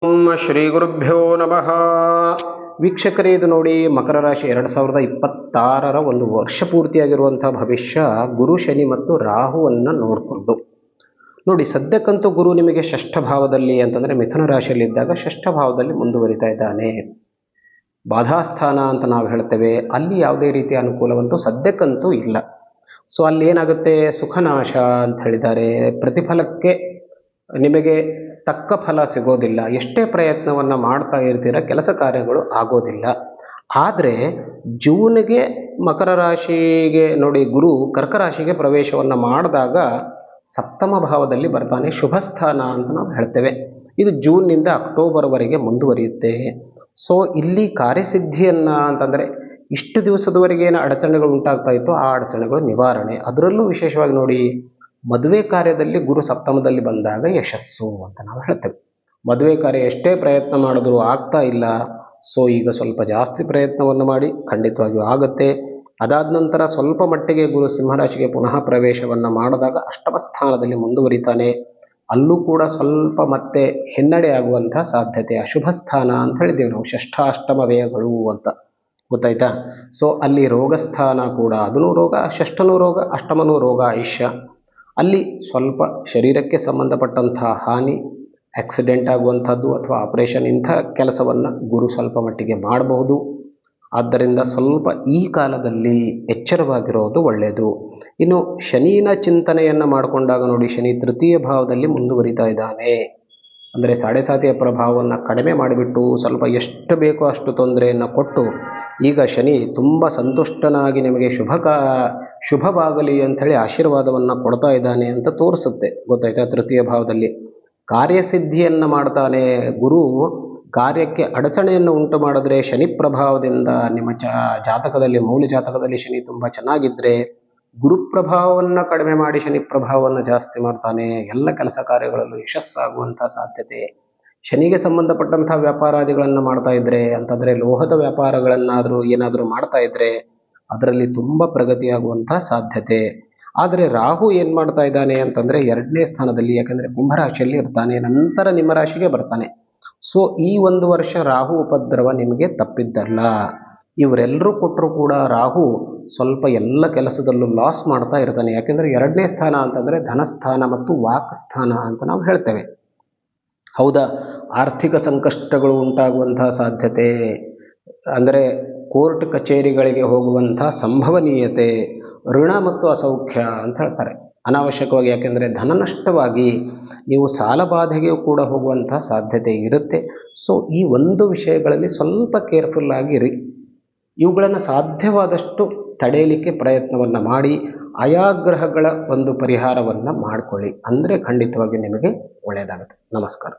ಓಂ ಶ್ರೀ ಗುರುಭ್ಯೋ ನಮಃ. ವೀಕ್ಷಕರೇ, ಇದು ನೋಡಿ ಮಕರ ರಾಶಿ 2026ರ ಒಂದು ವರ್ಷ ಪೂರ್ತಿಯಾಗಿರುವಂಥ ಭವಿಷ್ಯ ಗುರು, ಶನಿ ಮತ್ತು ರಾಹುವನ್ನು ನೋಡಿಕೊಂಡು ನೋಡಿ. ಸದ್ಯಕ್ಕಂತೂ ಗುರು ನಿಮಗೆ ಷಷ್ಠ ಭಾವದಲ್ಲಿ ಅಂತಂದರೆ ಮಿಥುನ ರಾಶಿಯಲ್ಲಿದ್ದಾಗ ಷಷ್ಠ ಭಾವದಲ್ಲಿ ಮುಂದುವರಿತಾ ಇದ್ದಾನೆ. ಬಾಧಾಸ್ಥಾನ ಅಂತ ನಾವು ಹೇಳ್ತೇವೆ, ಅಲ್ಲಿ ಯಾವುದೇ ರೀತಿಯ ಅನುಕೂಲವಂತೂ ಸದ್ಯಕ್ಕಂತೂ ಇಲ್ಲ. ಸೊ ಅಲ್ಲಿ ಏನಾಗುತ್ತೆ, ಸುಖನಾಶ ಅಂತ ಹೇಳಿದ್ದಾರೆ. ಪ್ರತಿಫಲಕ್ಕೆ ನಿಮಗೆ ತಕ್ಕ ಫಲ ಸಿಗೋದಿಲ್ಲ. ಎಷ್ಟೇ ಪ್ರಯತ್ನವನ್ನು ಮಾಡ್ತಾ ಇರ್ತೀರ, ಕೆಲಸ ಕಾರ್ಯಗಳು ಆಗೋದಿಲ್ಲ. ಆದರೆ ಜೂನ್ಗೆ ಮಕರ ರಾಶಿಗೆ ನೋಡಿ, ಗುರು ಕರ್ಕ ರಾಶಿಗೆ ಪ್ರವೇಶವನ್ನು ಮಾಡಿದಾಗ ಸಪ್ತಮ ಭಾವದಲ್ಲಿ ಬರ್ತಾನೆ. ಶುಭ ಸ್ಥಾನ ಅಂತ ನಾವು ಹೇಳ್ತೇವೆ. ಇದು ಜೂನ್ನಿಂದ ಅಕ್ಟೋಬರ್ವರೆಗೆ ಮುಂದುವರಿಯುತ್ತೆ. ಸೊ ಇಲ್ಲಿ ಕಾರ್ಯಸಿದ್ಧಿಯನ್ನು ಅಂತಂದರೆ ಇಷ್ಟು ದಿವಸದವರೆಗೆ ಏನು ಅಡಚಣೆಗಳು ಉಂಟಾಗ್ತಾ ಇತ್ತು, ಆ ಅಡಚಣೆಗಳು ನಿವಾರಣೆ. ಅದರಲ್ಲೂ ವಿಶೇಷವಾಗಿ ನೋಡಿ, ಮದುವೆ ಕಾರ್ಯದಲ್ಲಿ ಗುರು ಸಪ್ತಮದಲ್ಲಿ ಬಂದಾಗ ಯಶಸ್ಸು ಅಂತ ನಾವು ಹೇಳ್ತೇವೆ. ಮದುವೆ ಕಾರ್ಯ ಎಷ್ಟೇ ಪ್ರಯತ್ನ ಮಾಡಿದ್ರೂ ಆಗ್ತಾ ಇಲ್ಲ. ಸೊ ಈಗ ಸ್ವಲ್ಪ ಜಾಸ್ತಿ ಪ್ರಯತ್ನವನ್ನು ಮಾಡಿ, ಖಂಡಿತವಾಗಿಯೂ ಆಗುತ್ತೆ. ಅದಾದ ನಂತರ ಸ್ವಲ್ಪ ಮಟ್ಟಿಗೆ ಗುರು ಸಿಂಹರಾಶಿಗೆ ಪುನಃ ಪ್ರವೇಶವನ್ನು ಮಾಡಿದಾಗ ಅಷ್ಟಮ ಸ್ಥಾನದಲ್ಲಿ ಮುಂದುವರಿತಾನೆ. ಅಲ್ಲೂ ಕೂಡ ಸ್ವಲ್ಪ ಮತ್ತೆ ಹಿನ್ನಡೆ ಆಗುವಂಥ ಸಾಧ್ಯತೆ. ಅಶುಭ ಸ್ಥಾನ ಅಂತ ಹೇಳಿದ್ದೇವೆ ನಾವು, ಷಷ್ಠಾಷ್ಟಮ ವ್ಯಯಗಳು ಅಂತ, ಗೊತ್ತಾಯ್ತಾ. ಸೊ ಅಲ್ಲಿ ರೋಗಸ್ಥಾನ ಕೂಡ, ಅದೂ ರೋಗ, ಷಷ್ಠನೂ ರೋಗ, ಅಷ್ಟಮನೂ ರೋಗ, ಆಯುಷ್ಯ. ಅಲ್ಲಿ ಸ್ವಲ್ಪ ಶರೀರಕ್ಕೆ ಸಂಬಂಧಪಟ್ಟಂಥ ಹಾನಿ, ಆಕ್ಸಿಡೆಂಟ್ ಆಗುವಂಥದ್ದು ಅಥವಾ ಆಪರೇಷನ್, ಇಂಥ ಕೆಲಸವನ್ನು ಗುರು ಸ್ವಲ್ಪ ಮಟ್ಟಿಗೆ ಮಾಡಬಹುದು. ಆದ್ದರಿಂದ ಸ್ವಲ್ಪ ಈ ಕಾಲದಲ್ಲಿ ಎಚ್ಚರವಾಗಿರೋದು ಒಳ್ಳೆಯದು. ಇನ್ನು ಶನಿನ ಚಿಂತನೆಯನ್ನು ಮಾಡಿಕೊಂಡಾಗ ನೋಡಿ, ಶನಿ ತೃತೀಯ ಭಾವದಲ್ಲಿ ಮುಂದುವರಿತಾ ಇದ್ದಾನೆ. ಅಂದರೆ ಸಾಡೆ ಸಾತಿಯ ಪ್ರಭಾವವನ್ನು ಕಡಿಮೆ ಮಾಡಿಬಿಟ್ಟು ಸ್ವಲ್ಪ ಎಷ್ಟು ಬೇಕೋ ಅಷ್ಟು ತೊಂದರೆಯನ್ನು ಕೊಟ್ಟು, ಈಗ ಶನಿ ತುಂಬ ಸಂತುಷ್ಟನಾಗಿ ನಿಮಗೆ ಶುಭವಾಗಲಿ ಅಂಥೇಳಿ ಆಶೀರ್ವಾದವನ್ನು ಕೊಡ್ತಾ ಇದ್ದಾನೆ ಅಂತ ತೋರಿಸುತ್ತೆ, ಗೊತ್ತಾಯ್ತಾ. ತೃತೀಯ ಭಾವದಲ್ಲಿ ಕಾರ್ಯಸಿದ್ಧಿಯನ್ನು ಮಾಡ್ತಾನೆ ಗುರು. ಕಾರ್ಯಕ್ಕೆ ಅಡಚಣೆಯನ್ನು ಉಂಟು ಮಾಡಿದ್ರೆ ಶನಿ ಪ್ರಭಾವದಿಂದ ನಿಮ್ಮ ಜಾತಕದಲ್ಲಿ, ಮೂಲ ಜಾತಕದಲ್ಲಿ ಶನಿ ತುಂಬ ಚೆನ್ನಾಗಿದ್ದರೆ ಗುರು ಪ್ರಭಾವವನ್ನು ಕಡಿಮೆ ಮಾಡಿ ಶನಿ ಪ್ರಭಾವವನ್ನು ಜಾಸ್ತಿ ಮಾಡ್ತಾನೆ. ಎಲ್ಲ ಕೆಲಸ ಕಾರ್ಯಗಳಲ್ಲೂ ಯಶಸ್ಸಾಗುವಂಥ ಸಾಧ್ಯತೆ. ಶನಿಗೆ ಸಂಬಂಧಪಟ್ಟಂಥ ವ್ಯಾಪಾರಾದಿಗಳನ್ನು ಮಾಡ್ತಾ ಇದ್ದರೆ ಅಂತಂದರೆ, ಲೋಹದ ವ್ಯಾಪಾರಗಳನ್ನಾದರೂ ಏನಾದರೂ ಮಾಡ್ತಾ ಇದ್ದರೆ ಅದರಲ್ಲಿ ತುಂಬ ಪ್ರಗತಿಯಾಗುವಂಥ ಸಾಧ್ಯತೆ. ಆದರೆ ರಾಹು ಏನು ಮಾಡ್ತಾ ಇದ್ದಾನೆ ಅಂತಂದರೆ 2ನೇ ಸ್ಥಾನದಲ್ಲಿ, ಯಾಕಂದರೆ ಕುಂಭರಾಶಿಯಲ್ಲಿ ಇರ್ತಾನೆ, ನಂತರ ನಿಮ್ಮ ರಾಶಿಗೆ ಬರ್ತಾನೆ. ಸೊ ಈ ಒಂದು ವರ್ಷ ರಾಹು ಉಪದ್ರವ ನಿಮಗೆ ತಪ್ಪಿದ್ದಲ್ಲ. ಇವರೆಲ್ಲರೂ ಕೊಟ್ಟರೂ ಕೂಡ ರಾಹು ಸ್ವಲ್ಪ ಎಲ್ಲ ಕೆಲಸದಲ್ಲೂ ಲಾಸ್ ಮಾಡ್ತಾ ಇರ್ತಾನೆ. ಯಾಕೆಂದರೆ 2ನೇ ಸ್ಥಾನ ಅಂತಂದರೆ ಧನಸ್ಥಾನ ಮತ್ತು ವಾಕ್ಸ್ಥಾನ ಅಂತ ನಾವು ಹೇಳ್ತೇವೆ, ಹೌದಾ. ಆರ್ಥಿಕ ಸಂಕಷ್ಟಗಳು ಉಂಟಾಗುವಂಥ ಸಾಧ್ಯತೆ, ಅಂದರೆ ಕೋರ್ಟ್ ಕಚೇರಿಗಳಿಗೆ ಹೋಗುವಂಥ ಸಂಭವನೀಯತೆ, ಋಣ ಮತ್ತು ಅಸೌಖ್ಯ ಅಂತ ಹೇಳ್ತಾರೆ ಅನಾವಶ್ಯಕವಾಗಿ. ಯಾಕೆಂದರೆ ಧನ ನಷ್ಟವಾಗಿ ನೀವು ಸಾಲಬಾಧೆಗೆ ಕೂಡ ಹೋಗುವಂಥ ಸಾಧ್ಯತೆ ಇರುತ್ತೆ. ಸೊ ಈ ಒಂದು ವಿಷಯಗಳಲ್ಲಿ ಸ್ವಲ್ಪ ಕೇರ್ಫುಲ್ ಆಗಿರಿ. ಇವುಗಳನ್ನು ಸಾಧ್ಯವಾದಷ್ಟು ತಡೆಯಲಿಕ್ಕೆ ಪ್ರಯತ್ನವನ್ನು ಮಾಡಿ, ಆಯಾ ಗ್ರಹಗಳ ಒಂದು ಪರಿಹಾರವನ್ನು ಮಾಡಿಕೊಳ್ಳಿ. ಅಂದರೆ ಖಂಡಿತವಾಗಿ ನಿಮಗೆ ಒಳ್ಳೆಯದಾಗುತ್ತೆ. ನಮಸ್ಕಾರ.